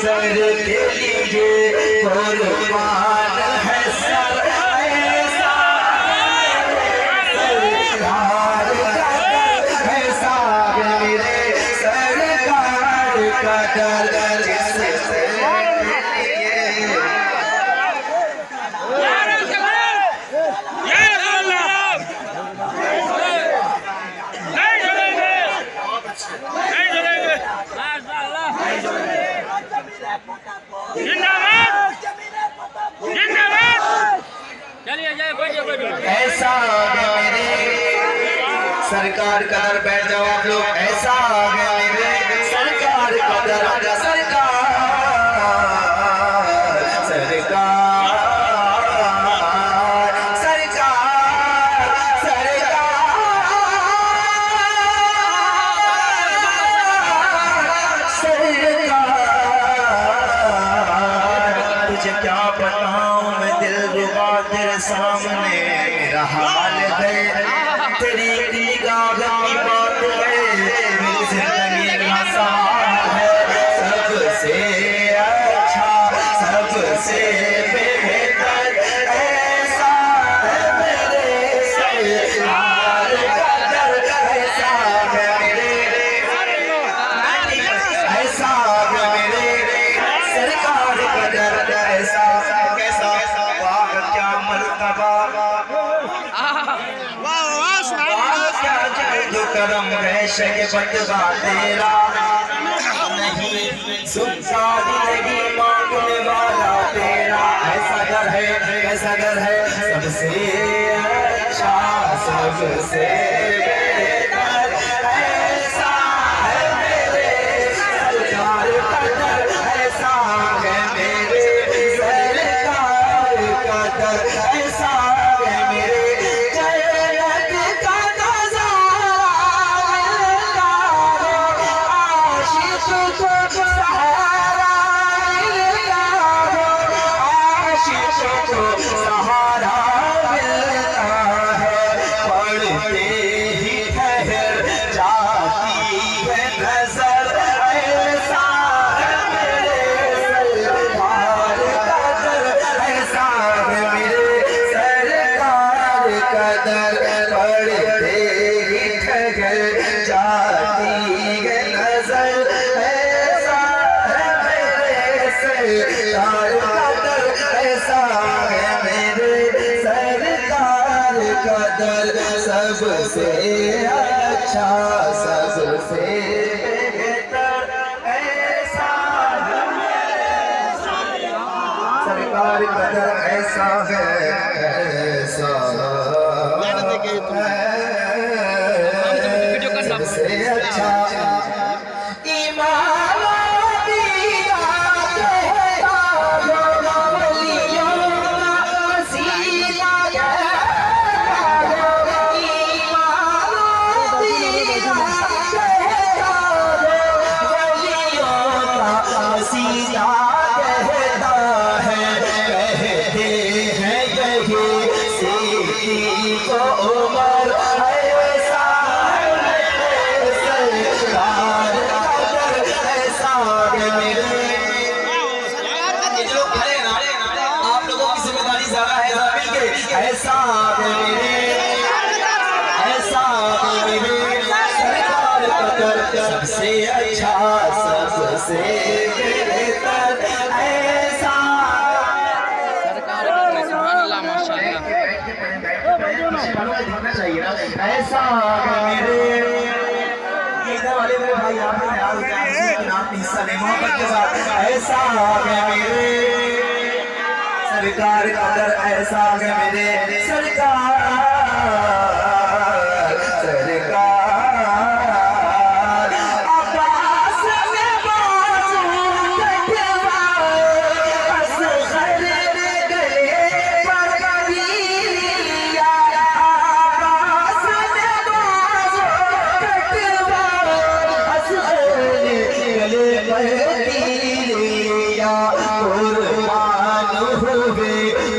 Sir के लिए कुर्बान है सर ऐसा सरकार का ऐसा मेरे सरकार का दर जिससे ऐसा मेरे सरकार का दर बैठ जाओ आप लोग ऐसा मेरे सरकार का दर सरकार सरकार सरकार सरकार तुझे क्या बताऊं मैं दिल रुबा तेरे सामने मेरा हाल है तेरी निगाह की बात है मेरी जिंदगी का साल है सबसे अच्छा सबसे बेहतर ऐसा है मेरे सरकार का दर ऐसा है मेरे ऐसा है मेरे सरकार का दर ऐसा कैसा वाह क्या मर्तबा करम है शगबतवा तेरा नहीं सुनता जिंदगी मांगने वाला तेरा ऐसा घर है सबसे अच्छा सबसे बेहतर ऐसा है मेरे सरकार का दर ऐसा है मेरे सरकार का दर ऐसा है मेरे सहारा मिलता है पढ़ते ही ठहर जाती है नजर ऐसा है मेरे सरकार का दर ऐसा है मेरे सरकार का दर पढ़ते ही ठहर जाती है नजर ऐसा है मेरे सरकार का दर ऐसा है मेरे सरकार का दर सबसे अच्छा सबसे बेहतर ऐसा है सरकार का दर ऐसा है ऐसा सबसे अच्छा ऐसा मेरे सरकार का दर सबसे अच्छा सबसे बेहतर ऐसा सरकार ऐसा मेरे वाले मेरे भाई आपने नाम हिस्सा ले मोहब्बत के साथ ऐसा मेरे सरकार का दर ऐसा है मेरे सरकार अब्बास में बाजू कटवाए असगर गले पर कबीरिया अब्बास में बाजू कटवाए असगर गले पर कबीरिया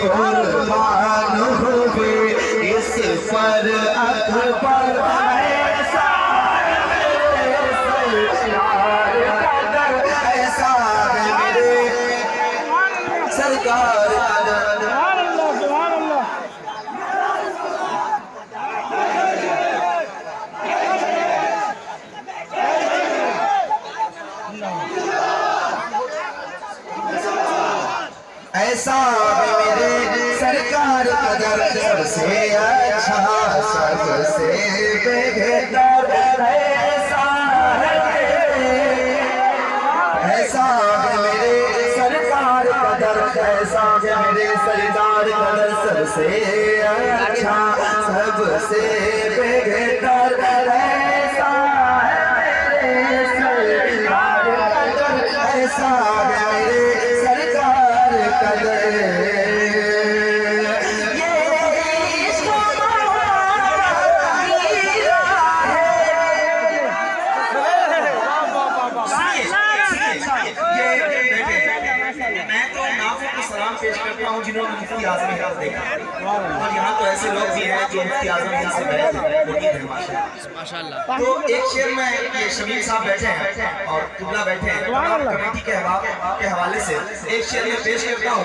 कुर्बान हुए इस पर अकबर ऐसा है मेरे सरकार का दर ऐसा है मेरे ऐसा मेरे सरकार कदर सबसे अच्छा सबसे बेहतर ऐसा है ऐसा मेरे सरकार कदर ऐसा मेरे सरकार कदर सबसे अच्छा सबसे बेहतर ऐसा है मेरे सरकार कदर ऐसा मेरे सरकार कदर पेश करता हूँ जिन्होंने मुफ्ती आजम को देखा और यहाँ तो ऐसे लोग भी हैं जो मुफ्ती आजम यहाँ से बैठे हैं माशाल्लाह। तो एक शेर में ये शमीम साहब बैठे हैं और किबला बैठे हैं कमेटी के हवाले से एक शेर में पेश करता हूँ।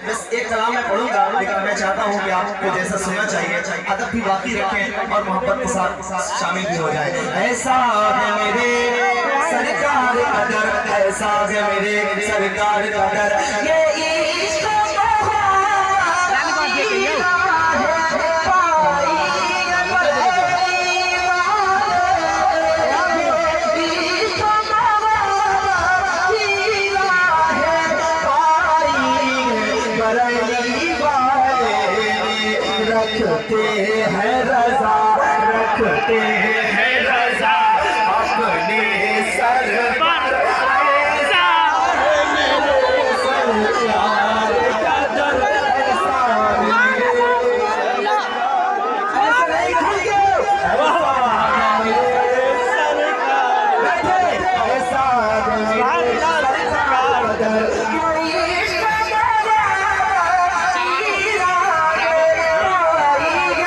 बस एक कलाम में पढ़ूंगा लेकिन मैं चाहता हूँ कि आपको जैसा सुनना चाहिए अदब भी बाकी रखें और मोहब्बत के साथ शामिल भी हो जाए। ऐसा है मेरे सरकार कदर ऐसा है मेरे सरकार कदर ये रखते हैं रजा रखते हैं रजा अपने सर पर ऐसा मेरे सरकार कदर ऐसा अपने सर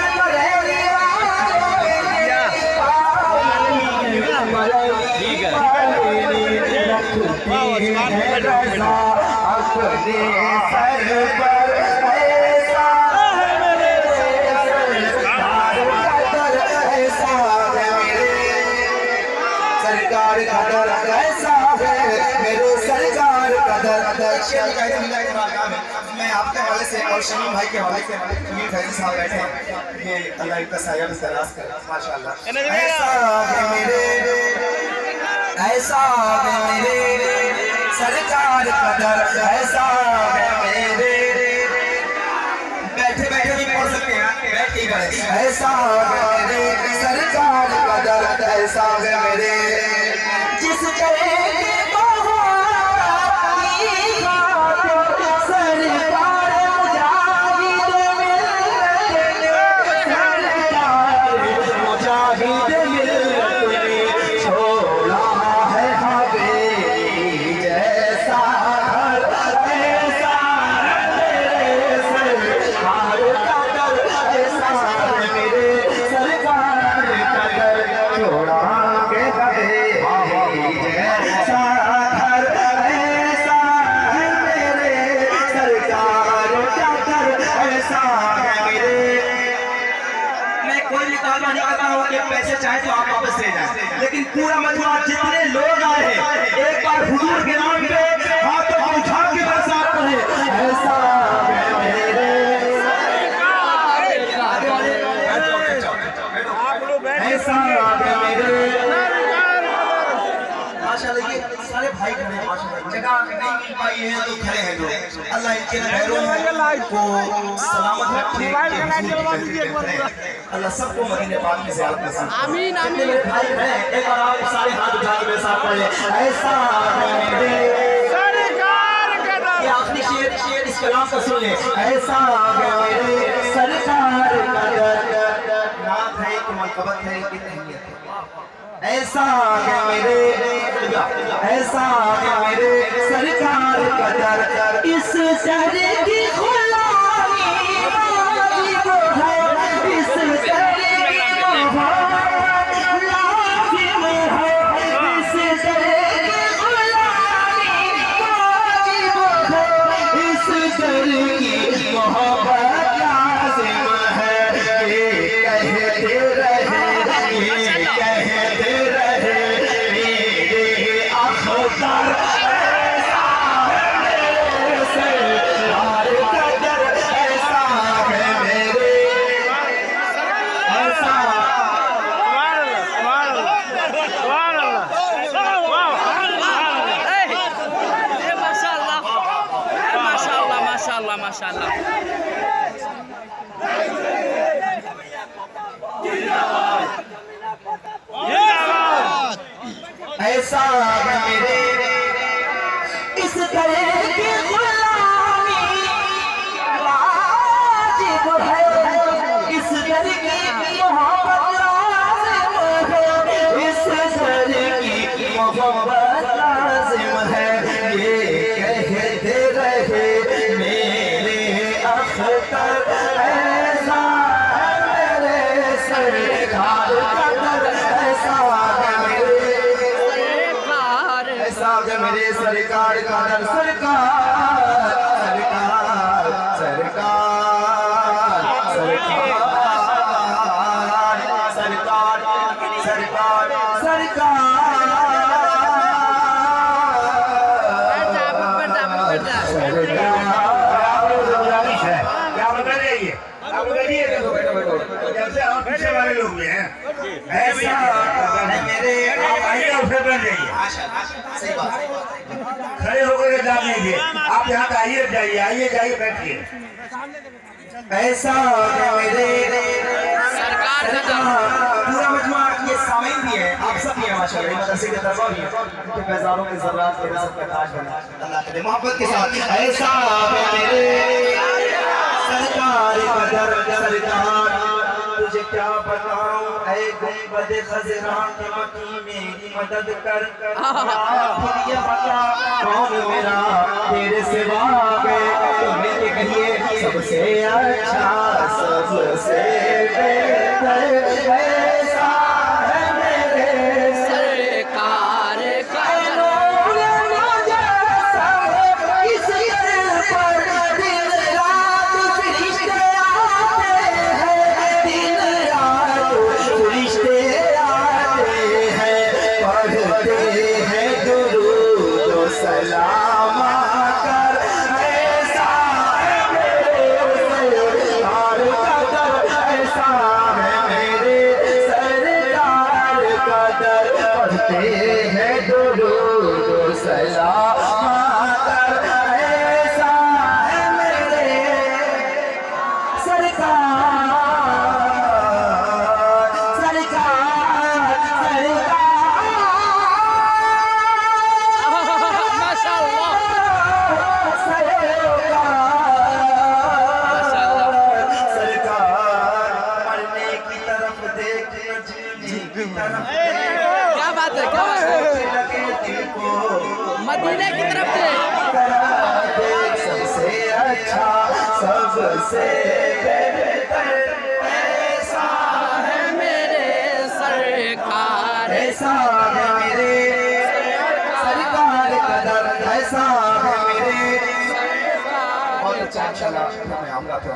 पर ऐसा है मेरे सरकार कदर ऐसा है मेरे सरकार कदर ऐसा है मेरे सरकार कदर। मैं आपके हवाले से और शमीम भाई के हवाले से शमीम फैजी साहब बैठे हैं ये अल्लाह इनका साया भी तलाश कर माशाल्लाह। ऐसा है मेरे ऐसा है मेरे सरकार कदर ऐसा है मेरे बैठे बैठे भी पढ़ सकते हैं बैठ के पढ़े ऐसा है मेरे सरकार कदर ऐसा है मेरे जिस तरह पैसे चाहे तो आप वापस ले जाएं, लेकिन पूरा मजमा जितने लोग आए हैं एक बार हुजूर के नाम पे हाथों को उठा के बरसात पड़े ऐसा मेरे ऐसा मेरे माशाल्लाह। ये सारे भाई खड़े हैं माशाल्लाह जगह नहीं मिल पाई है तो खड़े हैं लोग अल्लाह इनके पैरों को सलामत रखे अल्लाह सबको मदीने पाक में ज़ियारत नसीब आमीन आमीन। भाई हैं एक बार आप सारे हाथ उठा के मेरे साथ पढ़े ऐसा मेरे सरकार कदर। ये आखिरी शेर इस कलाम का सुन ले ऐसा मेरे सरकार कदर नाम है कि मलकबत है कि नहीं है ऐसा मेरे ऐसा मेरे सरकार कदर इस शहर की गुलामी वाजिब है इस शहर की लाजिम है इस शहर की गुलामी वाजिब है इस शहर की मोहब्बत लाजिम है ये कहते रहे ऐसा है मेरे सरकार माशाल्लाह। ऐसा है मेरे इस तरह की गुलामी वाजिब है, इस दर की मोहब्बत लाजिम है, इस दर की मोहब्बत लाजिम है। ये कहते रहे मेरे अख्तर, ऐसा है मेरे सरकार का दर, ऐसा है मेरे मेरे सरकार का दर। सरकार सरकार सरकार सरकार सरकार सरकार क्या बता रही है? आप बताइए, जैसे हम पीछे वाले लोग भी हैं, ऐसा मेरे आप आइए और फिर बन जाइए, खड़े होकर के जान लीजिए। आप यहाँ का आइए जाइए, आइए जाइए बैठिए। ऐसा मेरे सरकार का दर। पूरा मजमा ये सामीन भी है, आप सब भी हैं माशाल्लाह, मदरसे के दरबार भी है, उनके पैजारों के ज़रात के सबका ताज बना अल्लाह करे मोहब्बत के साथ। ऐसा मेरे सरकार का दर, सरकार तुझे क्या बताऊं ऐ गुंबद खज़रा के मकी मेरी मदद कर, फिर ये बता कौन मेरा तेरे सिवा है, तुम्हें कहिए सबसे अच्छा सबसे बेहतर। ऐसा है मेरे सरकार का इस पर दिन रात फरिश्ते आते हैं, दिन रात फरिश्ते आते हैं, पढ़ते हैं दुरूद व सलाम कर। ऐसा है मेरे सरकार का दर, ऐसा है मेरे सरकार का दर, पढ़ते हैं दुरूद व सलाम कर। ऐसा है मेरे सरकार सरकार माशाल्लाह। सरकार मरने की तरफ देख, जीने की तरफ क्या बात है, क्या बात है। लगे दिल को मदीने की तरफ से देख, सबसे अच्छा सबसे बेहतर। ऐसा है मेरे सरकार। ऐसा है मेरे सरकार का दर, ऐसा है मेरे बहुत अच्छा। इंशाल्लाह मैं आऊंगा तो